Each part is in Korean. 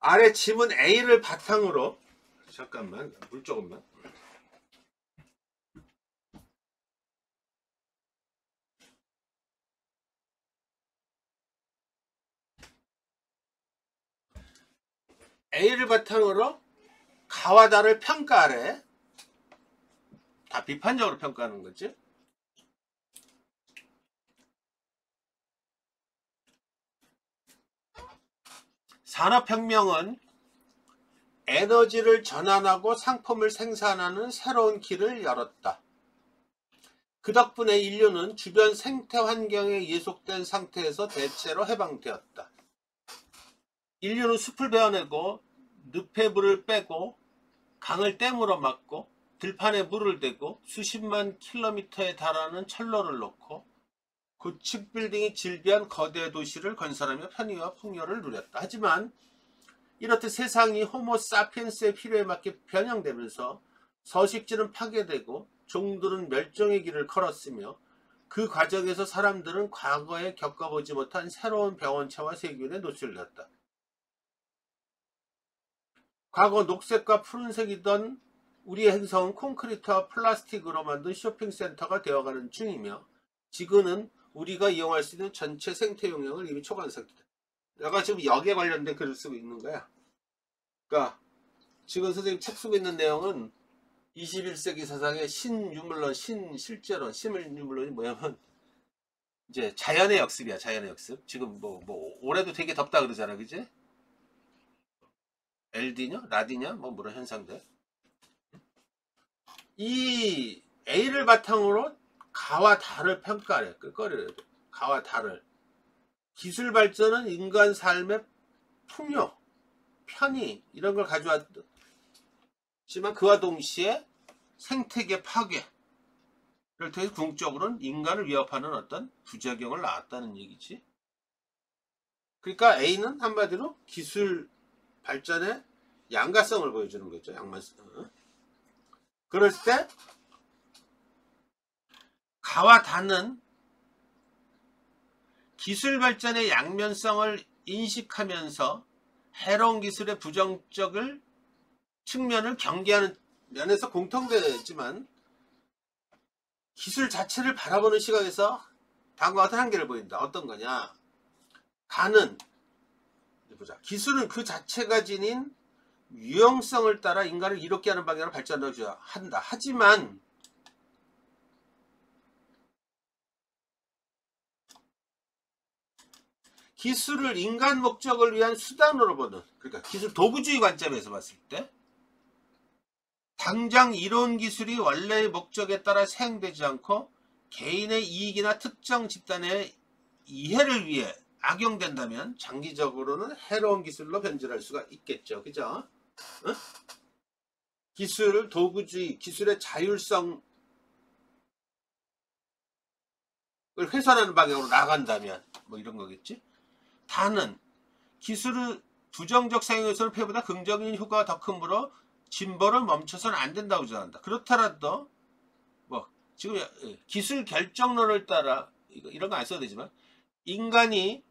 아래 지문 A를 바탕으로 잠깐만 물 조금만. A를 바탕으로 가와 다를 평가하래. 다 비판적으로 평가하는 거지. 산업혁명은 에너지를 전환하고 상품을 생산하는 새로운 길을 열었다. 그 덕분에 인류는 주변 생태 환경에 예속된 상태에서 대체로 해방되었다. 인류는 숲을 베어내고 늪에 물을 빼고 강을 댐으로 막고 들판에 물을 대고 수십만 킬로미터에 달하는 철로를 놓고 고층 빌딩이 질비한 거대 도시를 건설하며 편의와 풍요를 누렸다. 하지만 이렇듯 세상이 호모 사피엔스의 필요에 맞게 변형되면서 서식지는 파괴되고 종들은 멸종의 길을 걸었으며 그 과정에서 사람들은 과거에 겪어보지 못한 새로운 병원체와 세균에 노출되었다. 과거 녹색과 푸른색이던 우리의 행성은 콘크리트와 플라스틱으로 만든 쇼핑센터가 되어가는 중이며 지금은 우리가 이용할 수 있는 전체 생태 영역을 이미 초과한 상태다. 내가 지금 여기에 관련된 글을 쓰고 있는 거야. 그러니까 지금 선생님 책 쓰고 있는 내용은 21세기 세상의 신유물론, 신실제론, 신유물론이 뭐냐면 이제 자연의 역습이야. 자연의 역습. 지금 뭐 올해도 되게 덥다 그러잖아, 그지? 엘디뇨, 라디냐, 뭐 그런 현상들. 이 A를 바탕으로 가와 달을 평가해. 끌거리를. 가와 달을. 기술 발전은 인간 삶의 풍요, 편의 이런 걸 가져왔지만 그와 동시에 생태계 파괴를 통해 궁극적으로는 인간을 위협하는 어떤 부작용을 낳았다는 얘기지. 그러니까 A는 한마디로 기술 발전의 양가성을 보여주는 거죠. 양만성. 그럴 때 가와 단은 기술 발전의 양면성을 인식하면서 해로운 기술의 부정적을 측면을 경계하는 면에서 공통되지만 기술 자체를 바라보는 시각에서 다음과 같은 한계를 보인다. 어떤 거냐? 가는 보자. 기술은 그 자체가 지닌 유형성을 따라 인간을 이롭게 하는 방향으로 발전하려고 한다. 하지만 기술을 인간 목적을 위한 수단으로 보는, 그러니까 기술 도구주의 관점에서 봤을 때 당장 이론 기술이 원래의 목적에 따라 사용되지 않고 개인의 이익이나 특정 집단의 이해를 위해 악용된다면 장기적으로는 해로운 기술로 변질할 수가 있겠죠. 그죠? 어? 기술, 도구주의, 기술의 자율성을 훼손하는 방향으로 나간다면 뭐 이런 거겠지. 다는 기술의 부정적 사용에서는 폐보다 긍정적인 효과가 더 크므로 진보를 멈춰서는 안 된다고 주장한다. 그렇더라도 뭐 지금 기술 결정론을 따라 이런 거 안 써도 되지만 인간이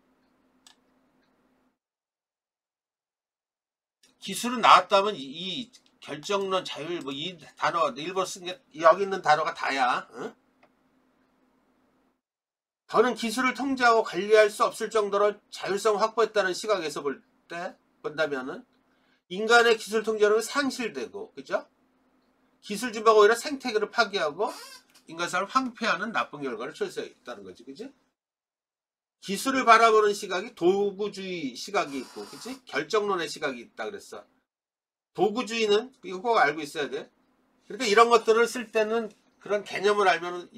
기술은 나왔다면 이 결정론 자율 뭐 이 단어 일부러 쓴 게 여기 있는 단어가 다야. 어? 더는 기술을 통제하고 관리할 수 없을 정도로 자율성을 확보했다는 시각에서 본다면은 인간의 기술 통제력이 상실되고, 그죠? 기술 진보가 오히려 생태계를 파괴하고 인간 삶을 황폐하는 나쁜 결과를 초래했다는 거지, 그지? 기술을 바라보는 시각이 도구주의 시각이 있고, 그치? 결정론의 시각이 있다 그랬어. 도구주의는 이거 꼭 알고 있어야 돼. 그러니까 이런 것들을 쓸 때는 그런 개념을 알면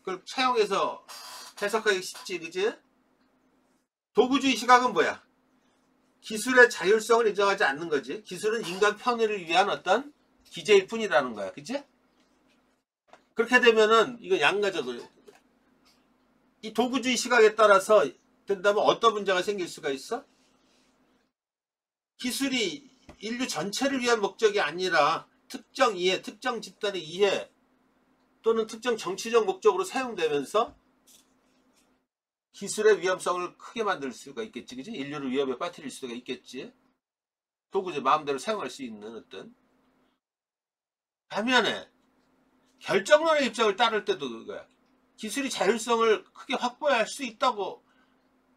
그걸 차용해서 해석하기 쉽지, 그치? 도구주의 시각은 뭐야? 기술의 자율성을 인정하지 않는 거지. 기술은 인간 편의를 위한 어떤 기제일 뿐이라는 거야, 그치? 그렇게 되면은 이거 양가적으로 이 도구주의 시각에 따라서 된다면 어떤 문제가 생길 수가 있어? 기술이 인류 전체를 위한 목적이 아니라 특정 이해, 특정 집단의 이해 또는 특정 정치적 목적으로 사용되면서 기술의 위험성을 크게 만들 수가 있겠지, 그지? 인류를 위험에 빠뜨릴 수가 있겠지. 도구제 마음대로 사용할 수 있는 어떤. 반면에 결정론의 입장을 따를 때도 그거야. 기술이 자율성을 크게 확보할 수 있다고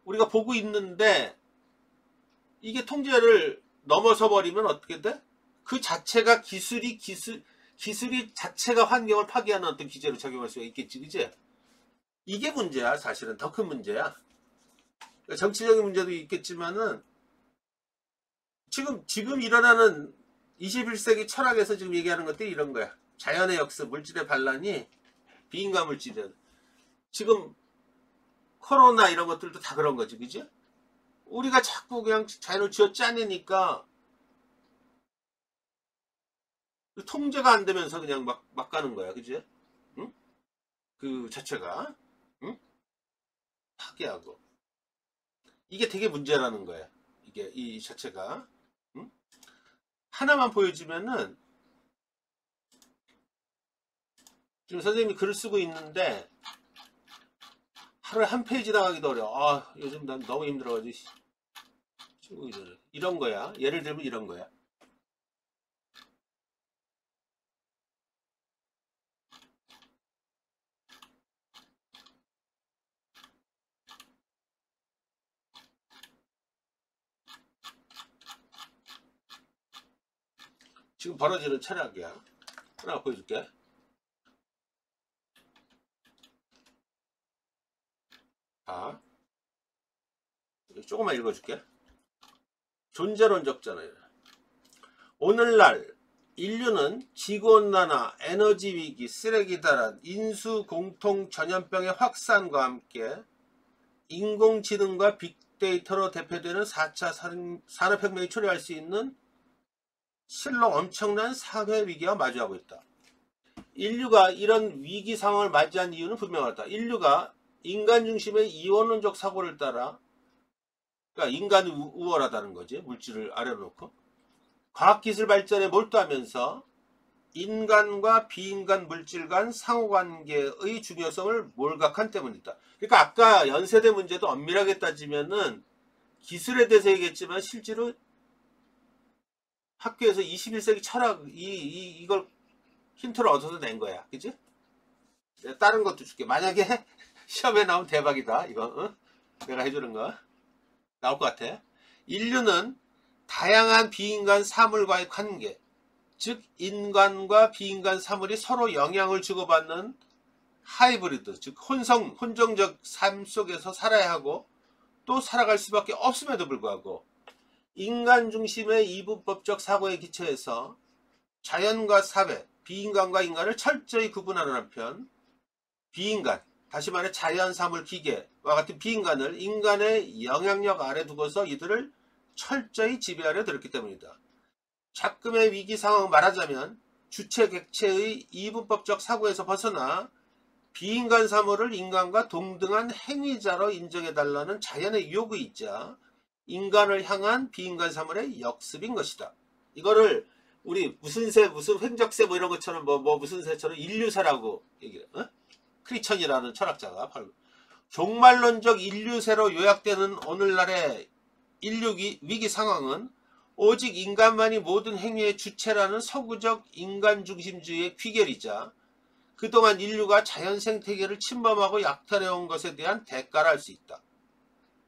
우리가 보고 있는데 이게 통제를 넘어서 버리면 어떻게 돼? 그 자체가 기술이 자체가 환경을 파괴하는 어떤 기제로 작용할 수가 있겠지, 그지? 이게 문제야. 사실은 더 큰 문제야. 정치적인 문제도 있겠지만은 지금 일어나는 21세기 철학에서 지금 얘기하는 것들이 이런 거야. 자연의 역습, 물질의 반란이 비인간 물질이야. 지금 코로나 이런 것들도 다 그런 거지, 그지? 우리가 자꾸 그냥 자연을 쥐어 짜내니까 통제가 안 되면서 그냥 막 가는 거야, 그지? 응? 그 자체가, 응? 파괴하고. 이게 되게 문제라는 거야. 이게 이 자체가. 응? 하나만 보여주면은 지금 선생님이 글을 쓰고 있는데 하루에 한 페이지 나가기도 어려워. 아, 요즘 난 너무 힘들어가지고 이런 거야. 예를 들면 이런 거야. 지금 벌어지는 철학이야. 하나 보여줄게. 아, 조금만 읽어줄게. 존재론적잖아요. 오늘날 인류는 지구온난화, 에너지위기, 쓰레기다란 인수공통 전염병의 확산과 함께 인공지능과 빅데이터로 대표되는 4차 산업혁명이 초래할 수 있는 실로 엄청난 사회위기와 마주하고 있다. 인류가 이런 위기 상황을 맞이한 이유는 분명하다. 인류가 인간 중심의 이원론적 사고를 따라, 그러니까 인간이 우월하다는 거지. 물질을 아래로 놓고 과학기술 발전에 몰두하면서 인간과 비인간 물질 간 상호관계의 중요성을 몰각한 때문이다. 그러니까 아까 연세대 문제도 엄밀하게 따지면은 기술에 대해서 얘기했지만 실제로 학교에서 21세기 철학 이걸 힌트를 얻어서 낸 거야. 그치? 다른 것도 줄게. 만약에 시험에 나오면 대박이다. 이거 응? 내가 해주는 거 나올 것 같아. 인류는 다양한 비인간 사물과의 관계, 즉 인간과 비인간 사물이 서로 영향을 주고받는 하이브리드, 즉 혼종적 삶 속에서 살아야 하고 또 살아갈 수밖에 없음에도 불구하고 인간 중심의 이분법적 사고에 기초해서 자연과 사회, 비인간과 인간을 철저히 구분하는 한편 비인간, 다시 말해 자연, 사물, 기계와 같은 비인간을 인간의 영향력 아래 두고서 이들을 철저히 지배하려 들었기 때문이다. 작금의 위기 상황을 말하자면 주체 객체의 이분법적 사고에서 벗어나 비인간 사물을 인간과 동등한 행위자로 인정해달라는 자연의 요구 있자 인간을 향한 비인간 사물의 역습인 것이다. 이거를 우리 무슨 새, 무슨 횡적새 뭐 이런 것처럼 뭐 무슨 새처럼 인류새라고 얘기해. 어? 크리천이라는 철학자가 종말론적 인류새로 요약되는 오늘날의 인류 위기 상황은 오직 인간만이 모든 행위의 주체라는 서구적 인간 중심주의의 귀결이자 그동안 인류가 자연 생태계를 침범하고 약탈해온 것에 대한 대가를 할 수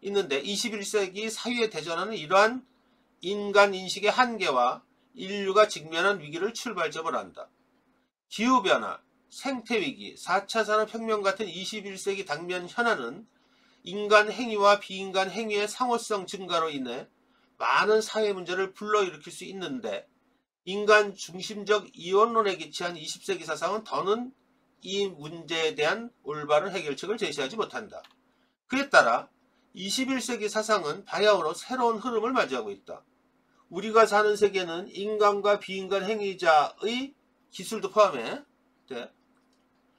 있는데 21세기 사회에 대전하는 이러한 인간 인식의 한계와 인류가 직면한 위기를 출발점으로 한다. 기후변화, 생태위기, 4차 산업혁명 같은 21세기 당면 현안은 인간 행위와 비인간 행위의 상호성 증가로 인해 많은 사회 문제를 불러일으킬 수 있는데 인간 중심적 이원론에 기치한 20세기 사상은 더는 이 문제에 대한 올바른 해결책을 제시하지 못한다. 그에 따라 21세기 사상은 바야흐로 새로운 흐름을 맞이하고 있다. 우리가 사는 세계는 인간과 비인간 행위자의 기술도 포함해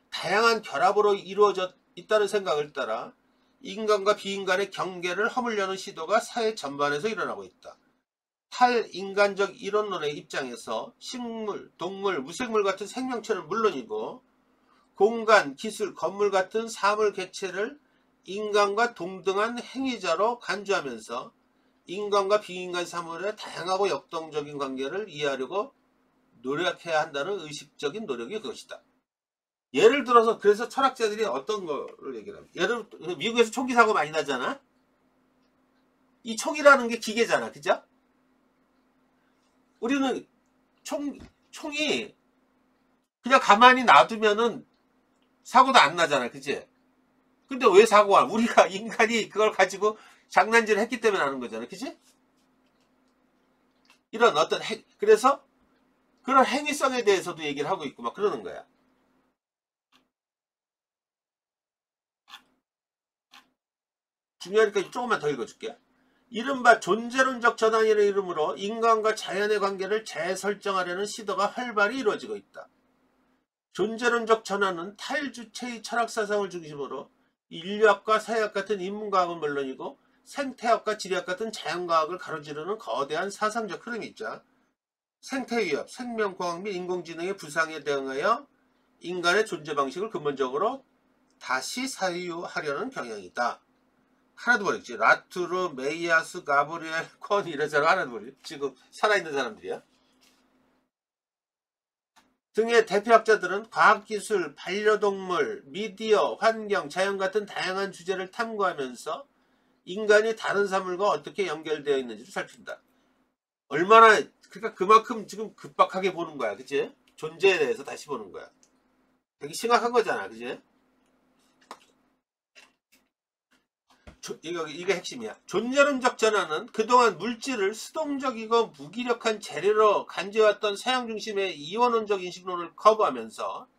다양한 결합으로 이루어져 있다는 생각을 따라 인간과 비인간의 경계를 허물려는 시도가 사회 전반에서 일어나고 있다. 탈인간적 이론론의 입장에서 식물, 동물, 무생물 같은 생명체는 물론이고 공간, 기술, 건물 같은 사물 개체를 인간과 동등한 행위자로 간주하면서 인간과 비인간 사물의 다양하고 역동적인 관계를 이해하려고 노력해야 한다는 의식적인 노력이 그것이다. 예를 들어서 그래서 철학자들이 어떤 거를 얘기를 합니다. 예를 들어 미국에서 총기 사고 많이 나잖아. 이 총이라는 게 기계잖아, 그죠? 우리는 총이 그냥 가만히 놔두면은 사고도 안 나잖아, 그치? 근데 왜 사고가? 우리가 인간이 그걸 가지고 장난질을 했기 때문에 나는 거잖아, 그치? 이런 어떤 그래서 그런 행위성에 대해서도 얘기를 하고 있고 막 그러는 거야. 중요하니까 조금만 더 읽어줄게. 이른바 존재론적 전환이라는 이름으로 인간과 자연의 관계를 재설정하려는 시도가 활발히 이루어지고 있다. 존재론적 전환은 탈주체의 철학사상을 중심으로 인류학과 사회학 같은 인문과학은 물론이고 생태학과 지리학 같은 자연과학을 가로지르는 거대한 사상적 흐름이 있자 생태위협, 생명과학 및 인공지능의 부상에 대응하여 인간의 존재 방식을 근본적으로 다시 사유하려는 경향이다. 하나도 모르겠지. 라투르, 메이아스, 가브리엘, 콘 이런 사람 하나도 모르겠지. 지금 살아있는 사람들이야. 등의 대표학자들은 과학기술, 반려동물, 미디어, 환경, 자연 같은 다양한 주제를 탐구하면서 인간이 다른 사물과 어떻게 연결되어 있는지를 살핀다. 얼마나 그러니까 그만큼 지금 급박하게 보는 거야, 그치? 존재에 대해서 다시 보는 거야. 되게 심각한 거잖아, 그치? 이게 핵심이야. 존재론적 전환은 그동안 물질을 수동적이고 무기력한 재료로 간주해왔던 서양 중심의 이원론적 인식론을 거부하면서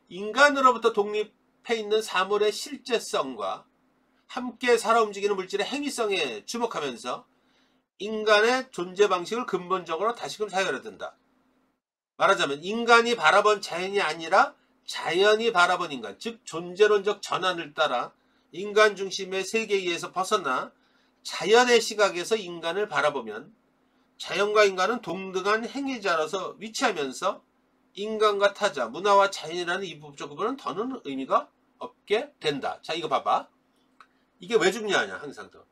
인간으로부터 독립해 있는 사물의 실제성과 함께 살아 움직이는 물질의 행위성에 주목하면서 인간의 존재 방식을 근본적으로 다시금 사유하려 든다. 말하자면 인간이 바라본 자연이 아니라 자연이 바라본 인간, 즉 존재론적 전환을 따라 인간 중심의 세계에서 벗어나 자연의 시각에서 인간을 바라보면 자연과 인간은 동등한 행위자로서 위치하면서 인간과 타자, 문화와 자연이라는 이법적 구분은 더는 의미가 없게 된다. 자, 이거 봐봐. 이게 왜 중요하냐, 항상 더.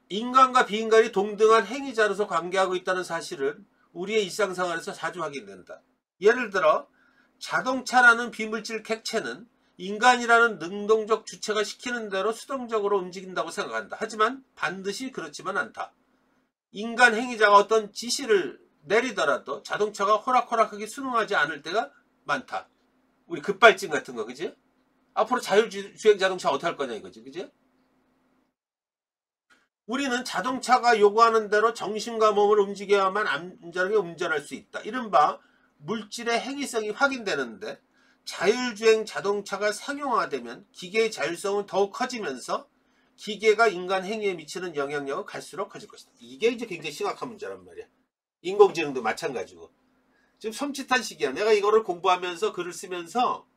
인간과 비인간이 동등한 행위자로서 관계하고 있다는 사실은 우리의 일상생활에서 자주 확인된다. 예를 들어 자동차라는 비물질 객체는 인간이라는 능동적 주체가 시키는 대로 수동적으로 움직인다고 생각한다. 하지만 반드시 그렇지만 않다. 인간 행위자가 어떤 지시를 내리더라도 자동차가 호락호락하게 순응하지 않을 때가 많다. 우리 급발진 같은 거, 그지? 앞으로 자율주행 자동차 어떻게 할 거냐 이거지, 그지? 우리는 자동차가 요구하는 대로 정신과 몸을 움직여야만 안전하게 운전할 수 있다. 이른바 물질의 행위성이 확인되는데 자율주행 자동차가 상용화되면 기계의 자율성은 더욱 커지면서 기계가 인간 행위에 미치는 영향력은 갈수록 커질 것이다. 이게 이제 굉장히 심각한 문제란 말이야. 인공지능도 마찬가지고. 지금 섬찟한 시기야. 내가 이거를 공부하면서 글을 쓰면서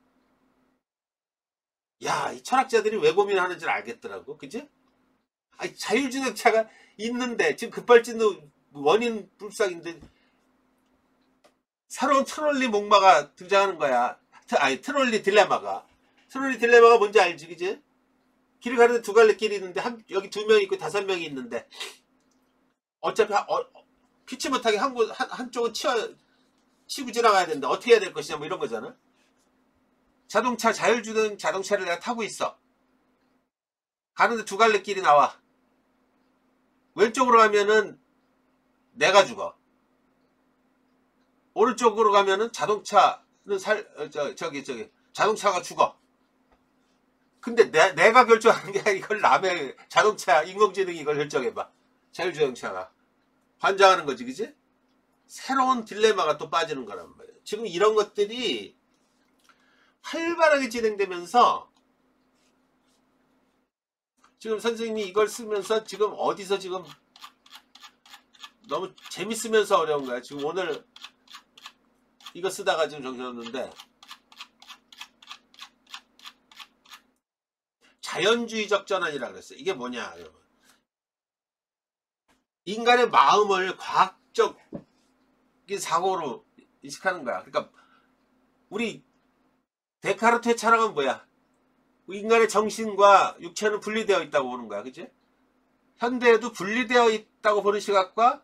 야, 이 철학자들이 왜 고민하는지를 알겠더라고. 그치? 아니, 자율주행차가 있는데 지금 급발진도 원인 불상인데 새로운 트롤리 목마가 등장하는 거야. 아니, 트롤리 딜레마가 뭔지 알지, 그지? 길을 가는데 두 갈래 길이 있는데 여기 2명 있고 5명이 있는데 어차피 피치 못하게 한쪽은 치고 지나가야 된다. 어떻게 해야 될 것이냐 뭐 이런 거잖아. 자율주행 자동차를 내가 타고 있어. 가는데 두 갈래 길이 나와. 왼쪽으로 가면은 내가 죽어. 오른쪽으로 가면은 자동차는 자동차가 죽어. 근데 내가 결정하는 게 아니라 이걸 남의 자동차, 인공지능이 이걸 결정해봐. 자율주행차가. 환장하는 거지, 그지? 새로운 딜레마가 또 빠지는 거란 말이에요. 지금 이런 것들이 활발하게 진행되면서 지금 선생님이 이걸 쓰면서 지금 어디서 지금 너무 재밌으면서 어려운 거야. 지금 오늘 이거 쓰다가 지금 정신없는데 자연주의적 전환이라 그랬어요. 이게 뭐냐, 여러분. 인간의 마음을 과학적 사고로 인식하는 거야. 그러니까 우리 데카르트의 철학은 뭐야? 인간의 정신과 육체는 분리되어 있다고 보는 거야. 그지? 현대에도 분리되어 있다고 보는 시각과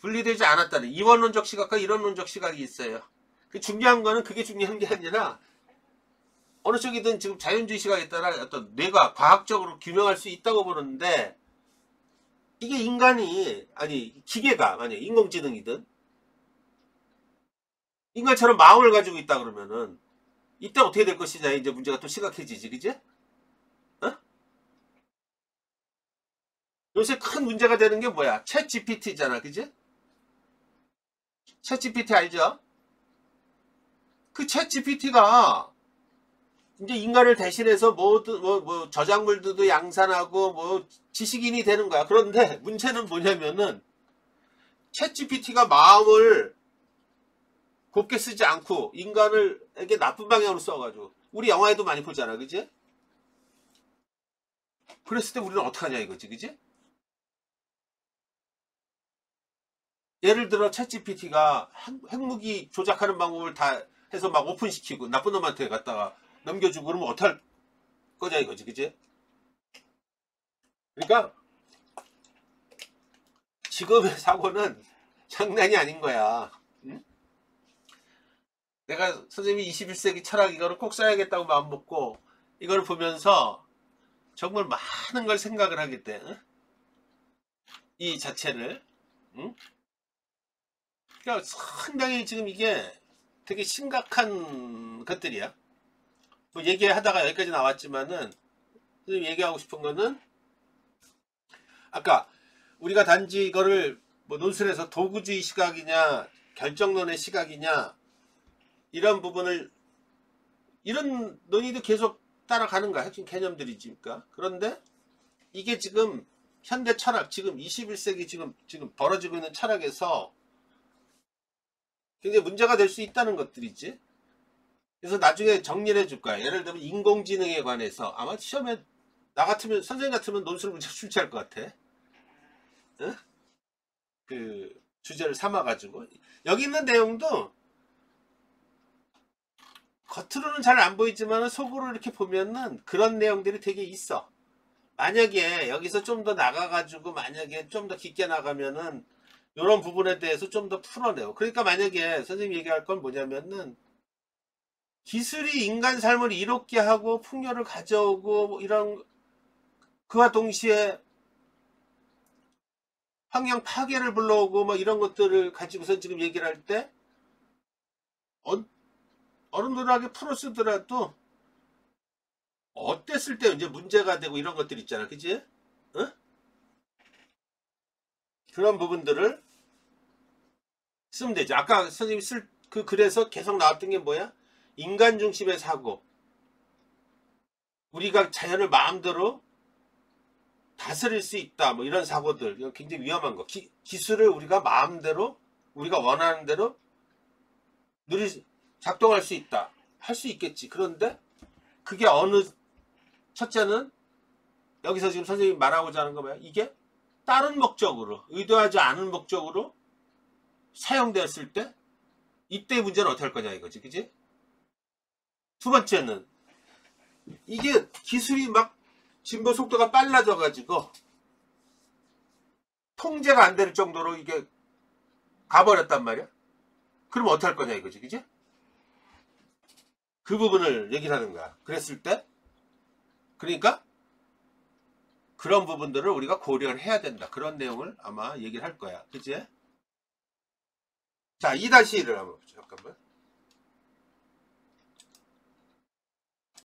분리되지 않았다는 이원론적 시각과 이론론적 시각이 있어요. 그 중요한 거는 그게 중요한 게 아니라 어느 쪽이든 지금 자연주의 시각에 따라 어떤 뇌가 과학적으로 규명할 수 있다고 보는데 이게 인간이 아니 기계가 만약 인공지능이든 인간처럼 마음을 가지고 있다 그러면은 이때 어떻게 될 것이냐 이제 문제가 또 심각해지지. 그지? 어? 요새 큰 문제가 되는 게 뭐야? 챗 GPT잖아. 그지? 챗 GPT 알죠? 그 챗 GPT가 이제 인간을 대신해서 뭐 저작물들도 양산하고 뭐 지식인이 되는 거야. 그런데 문제는 뭐냐면은 챗 GPT가 마음을 곱게 쓰지 않고 인간을에게 나쁜 방향으로 써가지고 우리 영화에도 많이 보잖아. 그지? 그랬을 때 우리는 어떡하냐 이거지. 그지? 예를 들어 챗 GPT가 핵무기 조작하는 방법을 다 해서 막 오픈시키고 나쁜 놈한테 갖다가 넘겨주고 그러면 어떡할 거냐 이거지. 그지? 그러니까 지금의 사고는 장난이 아닌 거야. 응? 내가 선생님이 21세기 철학 이거를 꼭 써야겠다고 마음먹고 이걸 보면서 정말 많은 걸 생각을 하게 돼. 응? 이 자체를. 응? 그러니까 상당히 지금 이게 되게 심각한 것들이야. 뭐 얘기하다가 여기까지 나왔지만은 선생님 얘기하고 싶은 거는 아까 우리가 단지 이거를 뭐 논술에서 도구주의 시각이냐 결정론의 시각이냐 이런 부분을 이런 논의도 계속 따라가는 거야. 핵심 개념들이니까. 그런데 이게 지금 현대 철학 지금 21세기 지금 벌어지고 있는 철학에서 굉장히 문제가 될 수 있다는 것들이지. 그래서 나중에 정리를 해줄 거야. 예를 들면 인공지능에 관해서 아마 시험에 나 같으면 선생님 같으면 논술 문제 출제할 것 같아. 응? 그 주제를 삼아가지고 여기 있는 내용도 겉으로는 잘 안 보이지만 속으로 이렇게 보면은 그런 내용들이 되게 있어. 만약에 여기서 좀 더 나가가지고 만약에 좀 더 깊게 나가면은 이런 부분에 대해서 좀 더 풀어내요. 그러니까 만약에 선생님 얘기할 건 뭐냐면은 기술이 인간 삶을 이롭게 하고 풍요를 가져오고 뭐 이런 그와 동시에 환경 파괴를 불러오고 뭐 이런 것들을 가지고서 지금 얘기를 할 때 어른들하게 풀어 쓰더라도 어땠을 때 이제 문제가 되고 이런 것들 있잖아. 그치? 어? 그런 부분들을 쓰면 되죠. 아까 선생님이 쓸 그 글에서 계속 나왔던 게 뭐야? 인간 중심의 사고. 우리가 자연을 마음대로 다스릴 수 있다. 뭐 이런 사고들. 이거 굉장히 위험한 거. 기술을 우리가 마음대로 우리가 원하는 대로 작동할 수 있다. 할 수 있겠지. 그런데 그게 첫째는 여기서 지금 선생님이 말하고자 하는 거 뭐야? 이게 다른 목적으로 의도하지 않은 목적으로 사용되었을 때 이때의 문제는 어떻게 할 거냐 이거지. 그지? 두 번째는 이게 기술이 막 진보 속도가 빨라져 가지고 통제가 안 될 정도로 이게 가버렸단 말이야. 그럼 어떻게 할 거냐 이거지. 그지? 그 부분을 얘기를 하는 거야. 그랬을 때 그러니까 그런 부분들을 우리가 고려를 해야 된다. 그런 내용을 아마 얘기를 할 거야. 그치? 자, 2-1을 한번 보죠. 잠깐만.